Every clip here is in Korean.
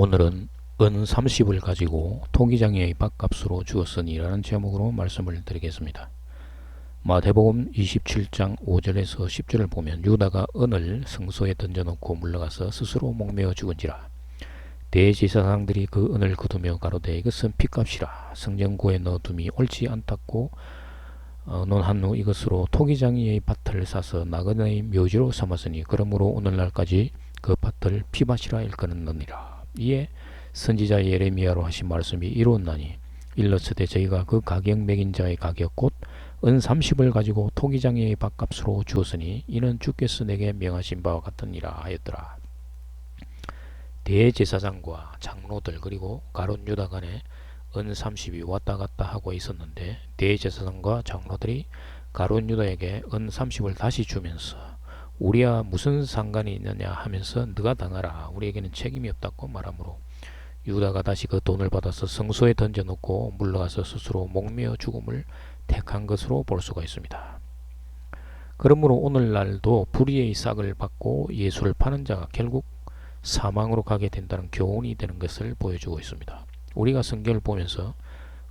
오늘은 은 30을 가지고 토기장의 밥값으로 주었으니 라는 제목으로 말씀을 드리겠습니다. 마태복음 27장 5절에서 10절을 보면 유다가 은을 성소에 던져놓고 물러가서 스스로 목매어 죽은지라. 대제사장들이 그 은을 거두며 가로되 이것은 핏값이라 성전구에 넣어둠이 옳지 않다고 논한 후 이것으로 토기장이의 밭을 사서 나그네의 묘지로 삼았으니 그러므로 오늘날까지 그 밭을 피밭이라 일컫느니라. 이에 선지자 예레미야로 하신 말씀이 이루었나니 일러스되 저희가 그 가격 매긴 자의 가격 곧 은 30을 가지고 토기장이의 밭값으로 주었으니 이는 주께서 내게 명하신 바와 같으니라 하였더라. 대제사장과 장로들 그리고 가룟 유다 간에 은 30이 왔다 갔다 하고 있었는데 대제사장과 장로들이 가룟 유다에게 은 30을 다시 주면서 우리야 무슨 상관이 있느냐 하면서 너가 당하라 우리에게는 책임이 없다고 말하므로 유다가 다시 그 돈을 받아서 성소에 던져놓고 물러가서 스스로 목매어 죽음을 택한 것으로 볼 수가 있습니다. 그러므로 오늘날도 불의의 싹을 받고 예수를 파는 자가 결국 사망으로 가게 된다는 교훈이 되는 것을 보여주고 있습니다. 우리가 성경을 보면서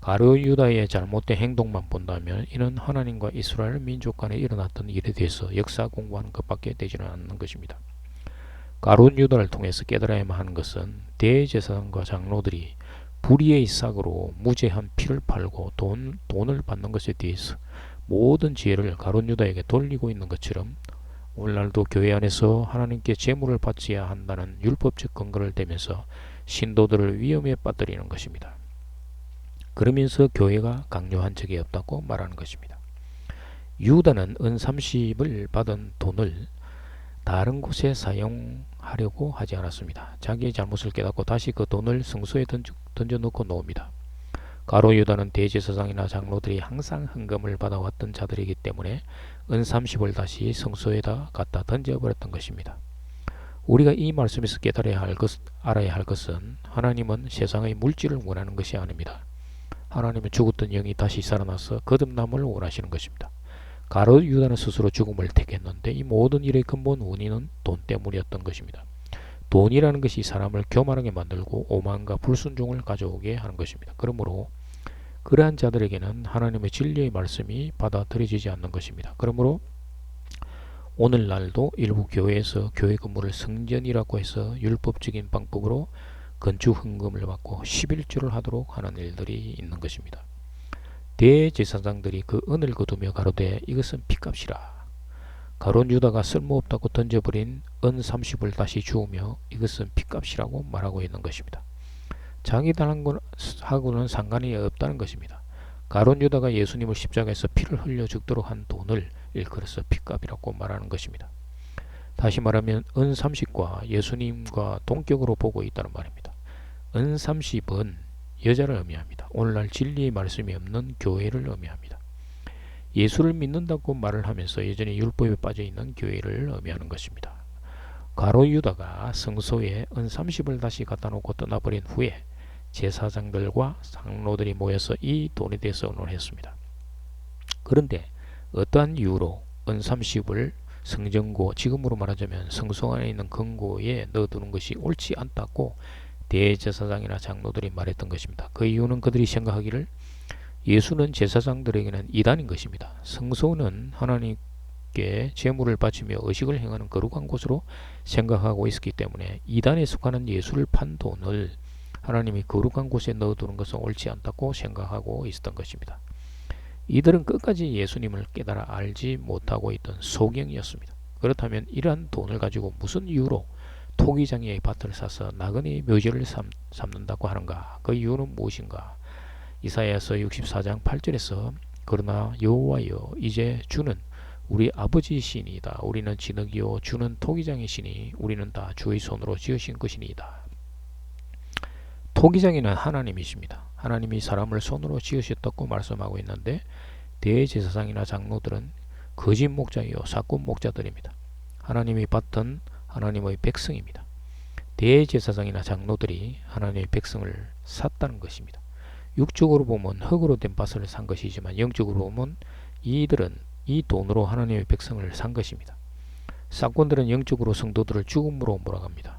가룟 유다의 잘못된 행동만 본다면 이는 하나님과 이스라엘 민족 간에 일어났던 일에 대해서 역사 공부하는 것밖에 되지는 않는 것입니다. 가룟 유다를 통해서 깨달아야만 하는 것은 대제사장과 장로들이 불의의 싹으로 무죄한 피를 팔고 돈을 받는 것에 대해서 모든 지혜를 가룟 유다에게 돌리고 있는 것처럼 오늘날도 교회 안에서 하나님께 제물을 바쳐야 한다는 율법적 근거를 대면서 신도들을 위험에 빠뜨리는 것입니다. 그러면서 교회가 강요한 적이 없다고 말하는 것입니다. 유다는 은 30을 받은 돈을 다른 곳에 사용하려고 하지 않았습니다. 자기의 잘못을 깨닫고 다시 그 돈을 성소에 던져놓고 놓습니다. 가룟 유다는 대제사장이나 장로들이 항상 헌금을 받아왔던 자들이기 때문에 은 30을 다시 성소에다 갖다 던져버렸던 것입니다. 우리가 이 말씀에서 알아야 할 것은 하나님은 세상의 물질을 원하는 것이 아닙니다. 하나님은 죽었던 영이 다시 살아나서 거듭남을 원하시는 것입니다. 가룟 유다는 스스로 죽음을 택했는데 이 모든 일의 근본 원인은 돈 때문이었던 것입니다. 돈이라는 것이 사람을 교만하게 만들고 오만과 불순종을 가져오게 하는 것입니다. 그러므로 그러한 자들에게는 하나님의 진리의 말씀이 받아들여지지 않는 것입니다. 그러므로 오늘날도 일부 교회에서 교회 건물을 성전이라고 해서 율법적인 방법으로 건축 헌금을 받고 11조를 하도록 하는 일들이 있는 것입니다. 대제사장들이 그 은을 거두며 가로되 이것은 핏값이라. 가룟 유다가 쓸모없다고 던져버린 은 30을 다시 주우며 이것은 핏값이라고 말하고 있는 것입니다. 자기들하고는 상관이 없다는 것입니다. 가룟 유다가 예수님을 십자가에서 피를 흘려 죽도록 한 돈을 일컬어서 핏값이라고 말하는 것입니다. 다시 말하면 은 30과 예수님과 동격으로 보고 있다는 말입니다. 은 30은 여자를 의미합니다. 오늘날 진리의 말씀이 없는 교회를 의미합니다. 예수를 믿는다고 말을 하면서 여전히 율법에 빠져있는 교회를 의미하는 것입니다. 가룟 유다가 성소에 은 30을 다시 갖다 놓고 떠나버린 후에 제사장들과 장로들이 모여서 이 돈에 대해서 의논했습니다. 그런데 어떠한 이유로 은 30을 성전고, 지금으로 말하자면 성소 안에 있는 금고에 넣어두는 것이 옳지 않다고 대제사장이나 장로들이 말했던 것입니다. 그 이유는 그들이 생각하기를 예수는 제사장들에게는 이단인 것입니다. 성소는 하나님께 제물을 바치며 의식을 행하는 거룩한 곳으로 생각하고 있었기 때문에 이단에 속하는 예수를 판 돈을 하나님이 거룩한 곳에 넣어두는 것은 옳지 않다고 생각하고 있었던 것입니다. 이들은 끝까지 예수님을 깨달아 알지 못하고 있던 소경이었습니다. 그렇다면 이러한 돈을 가지고 무슨 이유로 토기장이의 밭을 사서 나그네의 묘지를 삼는다고 하는가? 그 이유는 무엇인가? 이사야서 64장 8절에서 그러나 여호와여 이제 주는 우리 아버지이시니이다. 우리는 진흙이요 주는 토기장이시니 우리는 다 주의 손으로 지으신 것이니이다. 토기장이는 하나님이십니다. 하나님이 사람을 손으로 지으셨다고 말씀하고 있는데 대제사장이나 장로들은 거짓 목자이요 사꾼 목자들입니다. 하나님이 받던 하나님의 백성입니다. 대제사장이나 장로들이 하나님의 백성을 샀다는 것입니다. 육적으로 보면 흙으로 된 밭을 산 것이지만 영적으로 보면 이들은 이 돈으로 하나님의 백성을 산 것입니다. 사꾼들은 영적으로 성도들을 죽음으로 몰아갑니다.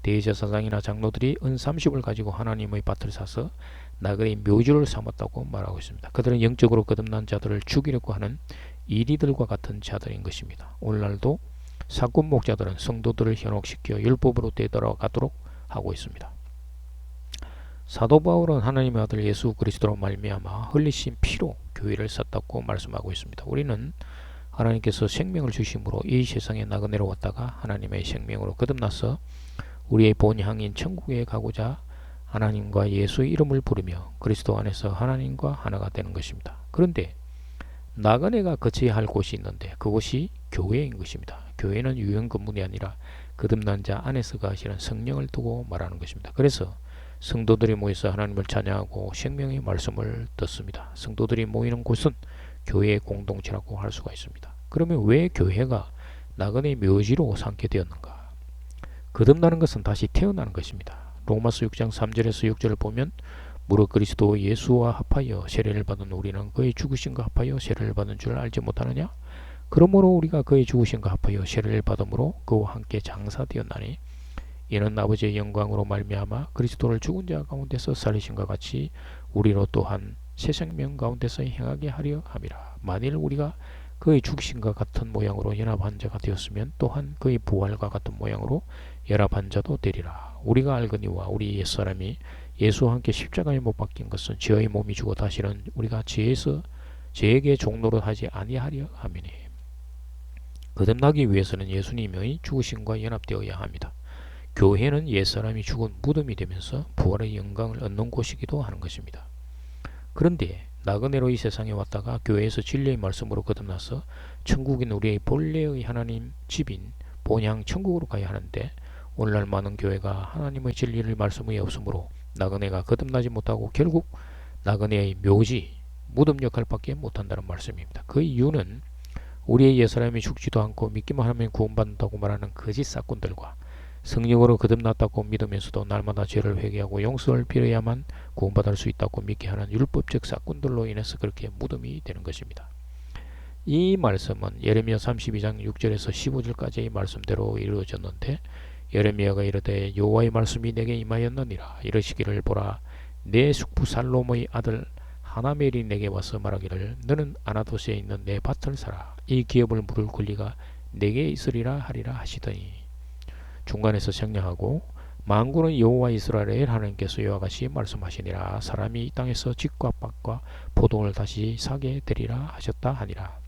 대제사장이나 장로들이 은 30을 가지고 하나님의 밭을 사서 나그네의 묘지를 삼았다고 말하고 있습니다. 그들은 영적으로 거듭난 자들을 죽이려고 하는 이리들과 같은 자들인 것입니다. 오늘날도 사꾼 목자들은 성도들을 현혹시켜 율법으로 되돌아가도록 하고 있습니다. 사도 바울은 하나님의 아들 예수 그리스도로 말미암아 흘리신 피로 교회를 샀다고 말씀하고 있습니다. 우리는 하나님께서 생명을 주심으로 이 세상에 나그네로 왔다가 하나님의 생명으로 거듭나서 우리의 본향인 천국에 가고자 하나님과 예수의 이름을 부르며 그리스도 안에서 하나님과 하나가 되는 것입니다. 그런데 나그네가 거쳐야 할 곳이 있는데 그곳이 교회인 것입니다. 교회는 유형 건물이 아니라 거듭난 자 안에서 가시는 성령을 두고 말하는 것입니다. 그래서 성도들이 모여서 하나님을 찬양하고 생명의 말씀을 듣습니다. 성도들이 모이는 곳은 교회의 공동체라고 할 수가 있습니다. 그러면 왜 교회가 나그네의 묘지로 삼게 되었는가? 거듭나는 것은 다시 태어나는 것입니다. 로마서 6장 3절에서 6절을 보면 무릇 그리스도 예수와 합하여 세례를 받은 우리는 그의 죽으심과 합하여 세례를 받은 줄 알지 못하느냐? 그러므로 우리가 그의 죽으심과 합하여 세례를 받음으로 그와 함께 장사되었나니 이는 아버지의 영광으로 말미암아 그리스도를 죽은 자 가운데서 살리심과 같이 우리로 또한 새 생명 가운데서 행하게 하려 함이라. 만일 우리가 그의 죽으심과 같은 모양으로 연합한 자가 되었으면 또한 그의 부활과 같은 모양으로 연합한 자도 되리라. 우리가 알거니와 우리 옛사람이 예수와 함께 십자가에 못 박힌 것은 죄의 몸이 죽어 다시는 우리가 죄에게 종노릇 하지 아니하려 함이니 거듭나기 위해서는 예수님의 죽으심과 연합되어야 합니다. 교회는 옛사람이 죽은 무덤이 되면서 부활의 영광을 얻는 곳이기도 하는 것입니다. 그런데 나그네로 이 세상에 왔다가 교회에서 진리의 말씀으로 거듭나서 천국인 우리의 본래의 하나님 집인 본향 천국으로 가야 하는데 오늘날 많은 교회가 하나님의 진리를 말씀이 없으므로 나그네가 거듭나지 못하고 결국 나그네의 묘지 무덤 역할밖에 못한다는 말씀입니다. 그 이유는 우리의 옛사람이 죽지도 않고 믿기만 하면 구원받는다고 말하는 거짓 사꾼들과 성령으로 거듭났다고 믿으면서도 날마다 죄를 회개하고 용서를 빌어야만 구원받을 수 있다고 믿게 하는 율법적 사꾼들로 인해서 그렇게 무덤이 되는 것입니다. 이 말씀은 예레미야 32장 6절에서 15절까지의 말씀대로 이루어졌는데 예레미야가 이르되 여호와의 말씀이 내게 임하였느니라. 이르시기를 보라 내 숙부 살롬의 아들 하나멜이 내게 와서 말하기를 너는 아나도스에 있는 내 밭을 사라. 이 기업을 물을 권리가 내게 있으리라 하리라 하시더니 중간에서 생략하고 만군의 여호와 이스라엘 하나님께서 이와 같이 말씀하시니라. 사람이 이 땅에서 집과 밭과 포도를 다시 사게 되리라 하셨다 하니라.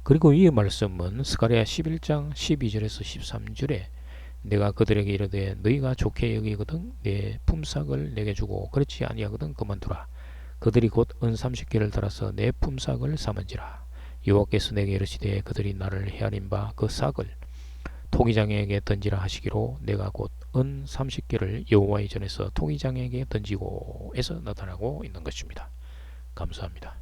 그리고 이 말씀은 스가랴 11장 12절에서 13절에 내가 그들에게 이르되 너희가 좋게 여기거든 내 품삯을 내게 주고 그렇지 아니하거든 그만두라. 그들이 곧 은 30개를 달아서 내 품삯을 삼은지라. 여호와께서 내게 이르시되 그들이 나를 헤아린 바 그 삭을 토기장에게 던지라 하시기로 내가 곧 은 30개를 여호와의 전에서 토기장에게 던지고 에서 나타나고 있는 것입니다. 감사합니다.